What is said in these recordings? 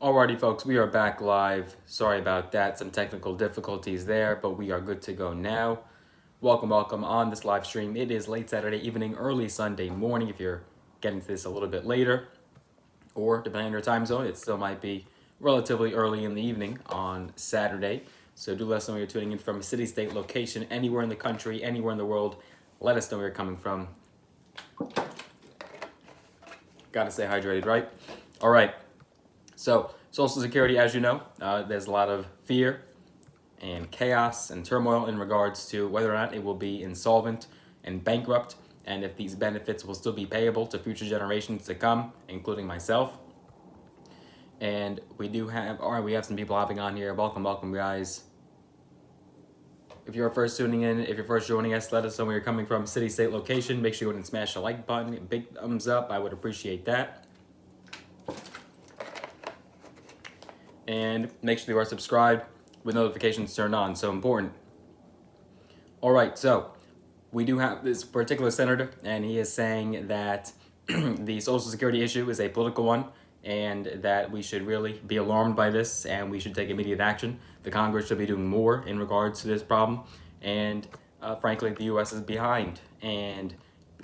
Alrighty, folks, we are back live. Sorry about that, some technical difficulties there, but we are good to go now. Welcome on this live stream. It is late Saturday evening, early Sunday morning if you're getting to this a little bit later, or depending on your time zone, it still might be relatively early in the evening on Saturday. So do let us know where you're tuning in from, a city, state, location, anywhere in the country, anywhere in the world. Let us know where you're coming from. Gotta stay hydrated, right? All right. So Social Security, as you know, there's a lot of fear and chaos and turmoil in regards to whether or not it will be insolvent and bankrupt, and if these benefits will still be payable to future generations to come, including myself. And we have some people hopping on here. Welcome, guys. If you're first tuning in, if you're first joining us, let us know where you're coming from, city, state, location. Make sure you go and smash the like button, big thumbs up. I would appreciate that. And make sure you are subscribed with notifications turned on. So important. All right, so we do have this particular senator, and he is saying that the Social Security issue is a political one, and that we should really be alarmed by this, and we should take immediate action. The Congress should be doing more in regards to this problem, and frankly, the U.S. is behind and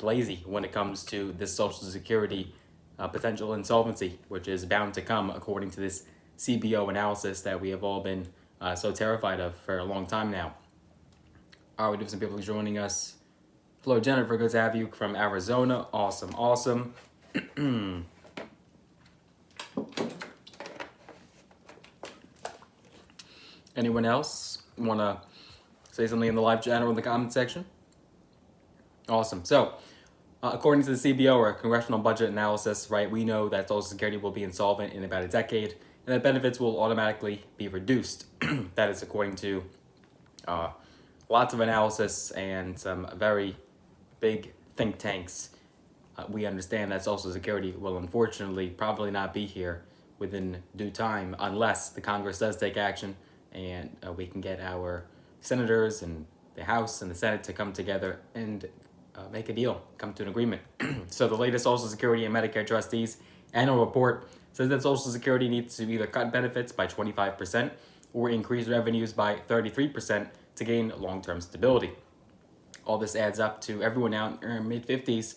lazy when it comes to this Social Security potential insolvency, which is bound to come according to this CBO analysis that we have all been so terrified of for a long time now. All right, we have some people joining us. Hello, Jennifer. Good to have you from Arizona. Awesome. Anyone else want to say something in the live chat or in the comment section? Awesome. So, according to the CBO, or Congressional Budget Analysis, right, we know that Social Security will be insolvent in about a decade, and that benefits will automatically be reduced. That is according to lots of analysis and some very big think tanks. We understand that Social Security will unfortunately probably not be here within due time unless the Congress does take action, and we can get our senators and the House and the Senate to come together and make a deal, come to an agreement. So the latest Social Security and Medicare trustees annual report says that Social Security needs to either cut benefits by 25% or increase revenues by 33% to gain long-term stability. All this adds up to everyone now in their mid-50s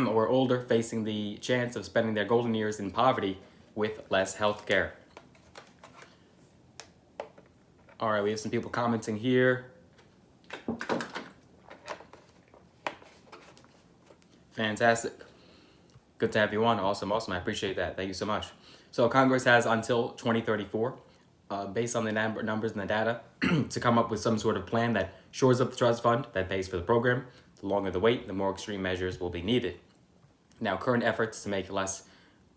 or older facing the chance of spending their golden years in poverty with less health care. All right, we have some people commenting here. Fantastic. Good to have you on. Awesome. I appreciate that. Thank you so much. So Congress has until 2034, based on the numbers and the data, to come up with some sort of plan that shores up the trust fund that pays for the program. The longer the wait, the more extreme measures will be needed. Now, current efforts to make less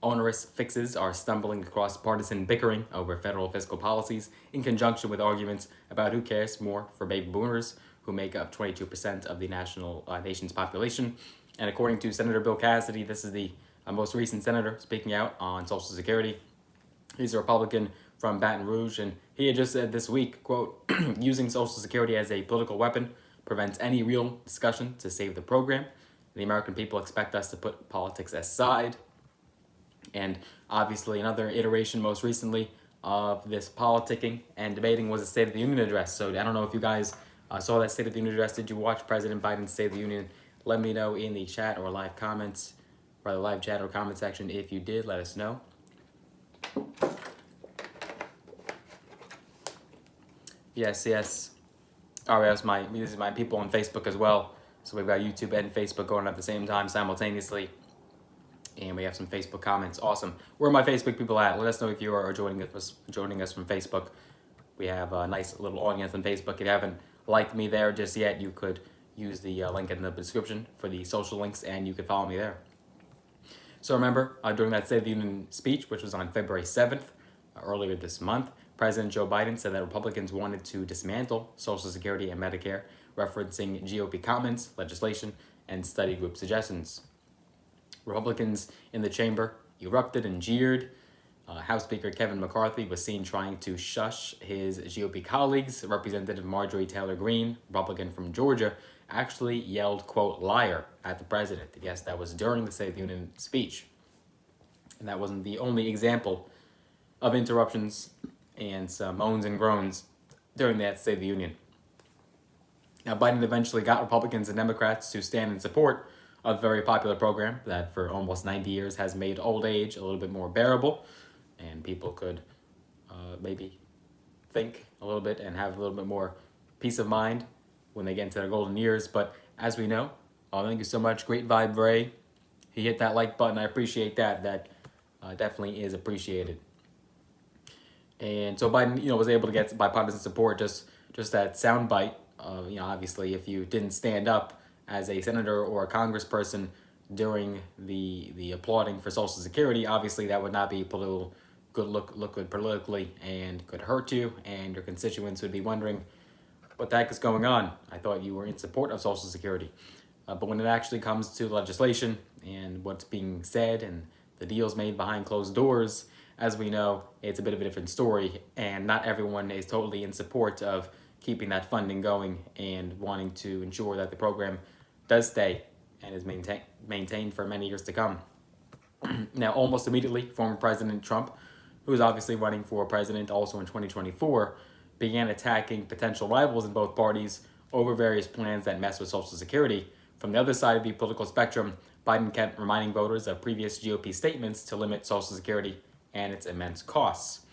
onerous fixes are stumbling across partisan bickering over federal fiscal policies, in conjunction with arguments about who cares more for baby boomers, who make up 22% of the nation's population. And according to Senator Bill Cassidy, this is the most recent senator speaking out on Social Security. He's a Republican from Baton Rouge, and he had just said this week, quote, using Social Security as a political weapon prevents any real discussion to save the program. The American people expect us to put politics aside. And obviously another iteration most recently of this politicking and debating was the State of the Union address. So I don't know if you guys saw that State of the Union address. Did you watch President Biden's State of the Union? Let me know in the chat or live comments, or the live chat or comment section. If you did, let us know. Yes. All right, these are my people on Facebook as well. So we've got YouTube and Facebook going at the same time simultaneously. And we have some Facebook comments. Awesome. Where are my Facebook people at? Let us know if you are joining us from Facebook. We have a nice little audience on Facebook. If you haven't liked me there just yet, you could use the link in the description for the social links, and you can follow me there. So remember, during that State of the Union speech, which was on February 7th, earlier this month, President Joe Biden said that Republicans wanted to dismantle Social Security and Medicare, referencing GOP comments, legislation, and study group suggestions. Republicans in the chamber erupted and jeered. House Speaker Kevin McCarthy was seen trying to shush his GOP colleagues. Representative Marjorie Taylor Greene, Republican from Georgia, actually yelled, quote, liar at the president. Yes, that was during the State of the Union speech. And that wasn't the only example of interruptions and some moans and groans during that State of the Union. Now, Biden eventually got Republicans and Democrats to stand in support of a very popular program that for almost 90 years has made old age a little bit more bearable, and people could maybe think a little bit and have a little bit more peace of mind when they get into their golden years. But as we know, thank you so much. Great vibe, Ray. He hit that like button. I appreciate that. That definitely is appreciated. And so Biden, was able to get bipartisan support. Just that soundbite. Obviously, if you didn't stand up as a senator or a congressperson during the applauding for Social Security, obviously that would not be look good politically and could hurt you, and your constituents would be wondering what the heck is going on. I thought you were in support of Social Security. But when it actually comes to legislation and what's being said and the deals made behind closed doors, as we know, it's a bit of a different story, and not everyone is totally in support of keeping that funding going and wanting to ensure that the program does stay and is maintained for many years to come. Now, almost immediately, former President Trump, who is obviously running for president also in 2024, began attacking potential rivals in both parties over various plans that mess with Social Security. From the other side of the political spectrum, Biden kept reminding voters of previous GOP statements to limit Social Security and its immense costs.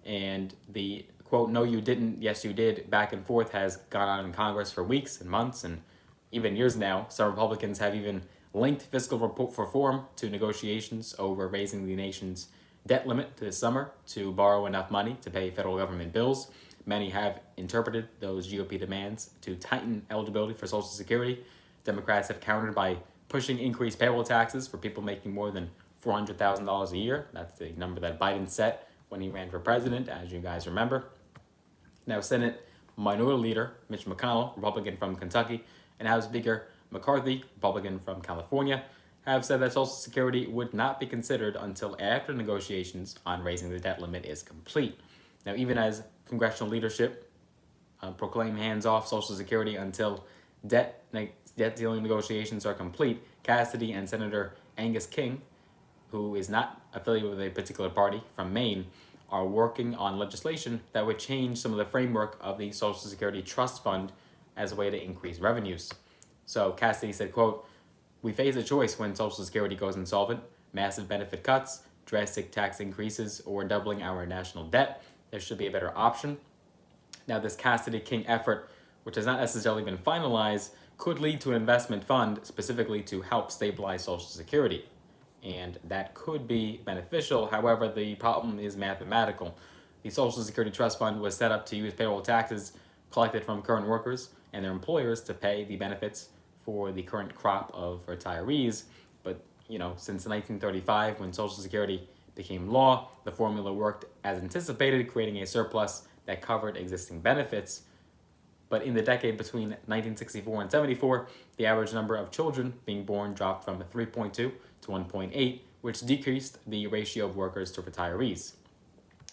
And the quote, "No, you didn't, yes, you did," back and forth has gone on in Congress for weeks and months and even years now. Some Republicans have even linked fiscal reform to negotiations over raising the nation's debt limit this summer to borrow enough money to pay federal government bills. Many have interpreted those GOP demands to tighten eligibility for Social Security. Democrats have countered by pushing increased payroll taxes for people making more than $400,000 a year. That's the number that Biden set when he ran for president, as you guys remember. Now, Senate Minority Leader Mitch McConnell, Republican from Kentucky, and House Speaker McCarthy, Republican from California, have said that Social Security would not be considered until after negotiations on raising the debt limit is complete. Now, even as congressional leadership proclaim hands-off Social Security until debt dealing negotiations are complete, Cassidy and Senator Angus King, who is not affiliated with a particular party from Maine, are working on legislation that would change some of the framework of the Social Security Trust Fund as a way to increase revenues. So Cassidy said, quote, "We face a choice when Social Security goes insolvent: massive benefit cuts, drastic tax increases, or doubling our national debt. There should be a better option." Now, this Cassidy-King effort, which has not necessarily been finalized, could lead to an investment fund specifically to help stabilize Social Security. And that could be beneficial. However, the problem is mathematical. The Social Security Trust Fund was set up to use payroll taxes collected from current workers and their employers to pay the benefits for the current crop of retirees. But, since 1935, when Social Security became law, the formula worked as anticipated, creating a surplus that covered existing benefits. But in the decade between 1964 and 74, the average number of children being born dropped from 3.2 to 1.8, which decreased the ratio of workers to retirees.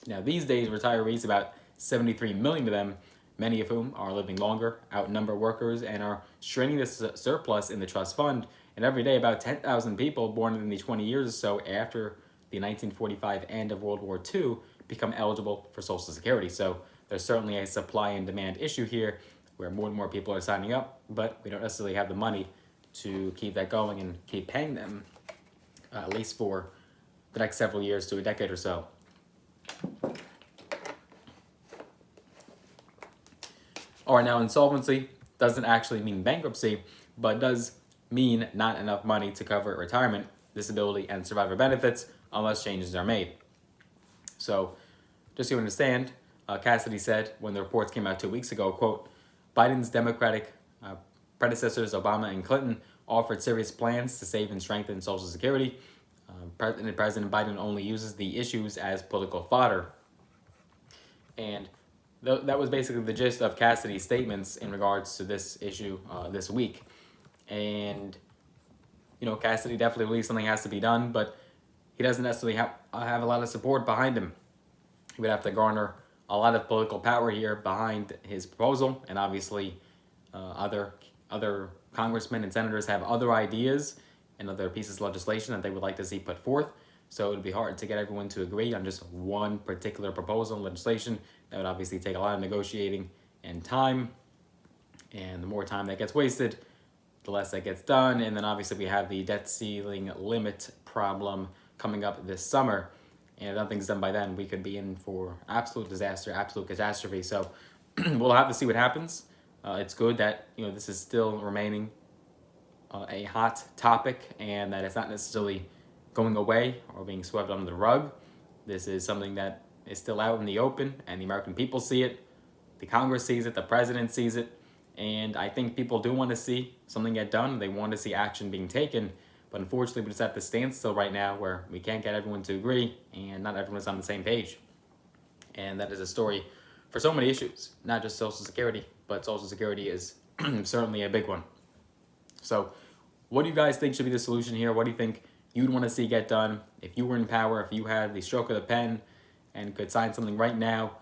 Now, these days, retirees, about 73 million of them, many of whom are living longer, outnumber workers and are straining this surplus in the trust fund. And every day, about 10,000 people born in the 20 years or so after the 1945 end of World War II become eligible for Social Security. So there's certainly a supply and demand issue here where more and more people are signing up, but we don't necessarily have the money to keep that going and keep paying them, at least for the next several years to a decade or so. All right, now insolvency doesn't actually mean bankruptcy, but does mean not enough money to cover retirement, disability, and survivor benefits unless changes are made. So, just so you understand, Cassidy said when the reports came out 2 weeks ago, quote, "Biden's Democratic predecessors, Obama and Clinton, offered serious plans to save and strengthen Social Security. President Biden only uses the issues as political fodder." And that was basically the gist of Cassidy's statements in regards to this issue this week. And, Cassidy definitely believes something has to be done, but he doesn't necessarily have a lot of support behind him. He would have to garner a lot of political power here behind his proposal, and obviously other congressmen and senators have other ideas and other pieces of legislation that they would like to see put forth. So it'd be hard to get everyone to agree on just one particular proposal legislation. That would obviously take a lot of negotiating and time. And the more time that gets wasted, the less that gets done. And then obviously we have the debt ceiling limit problem coming up this summer. And if nothing's done by then, we could be in for absolute disaster, absolute catastrophe. So we'll have to see what happens. It's good that this is still remaining a hot topic and that it's not necessarily going away or being swept under the rug. This is something that is still out in the open, and the American people see it, the Congress sees it, the president sees it, and I think people do want to see something get done. They want to see action being taken, but unfortunately we're just at the standstill right now where we can't get everyone to agree and not everyone's on the same page. And that is a story for so many issues, not just Social Security, but Social Security is certainly a big one. So what do you guys think should be the solution here? What do you think you'd want to see get done? If you were in power, if you had the stroke of the pen and could sign something right now,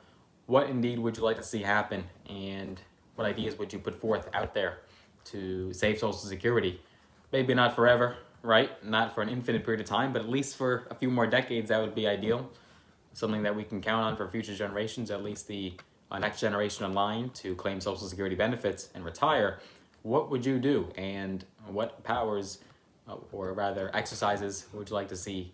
what indeed would you like to see happen? And what ideas would you put forth out there to save Social Security? Maybe not forever, right? Not for an infinite period of time, but at least for a few more decades, that would be ideal. Something that we can count on for future generations, at least the next generation in line to claim Social Security benefits and retire. What would you do, and what powers, or rather exercises, would you like to see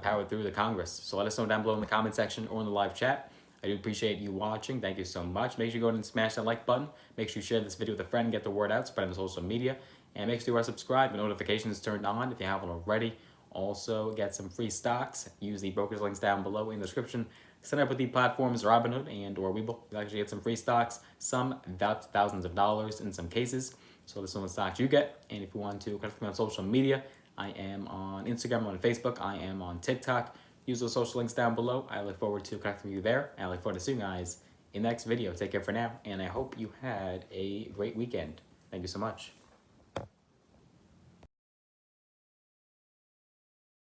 powered through the Congress? So let us know down below in the comment section or in the live chat. I do appreciate you watching. Thank you so much. Make sure you go ahead and smash that like button. Make sure you share this video with a friend, get the word out, spread it on social media, and make sure you are subscribed and notifications turned on if you haven't already. Also, get some free stocks. Use the broker's links down below in the description. Sign up with the platforms Robinhood and or Webull. You'll actually get some free stocks, some thousands of dollars in some cases. So this is one of the stocks you get. And if you want to connect with me on social media, I am on Instagram, on Facebook, I am on TikTok. Use those social links down below. I look forward to connecting with you there. And I look forward to seeing you guys in the next video. Take care for now, and I hope you had a great weekend. Thank you so much.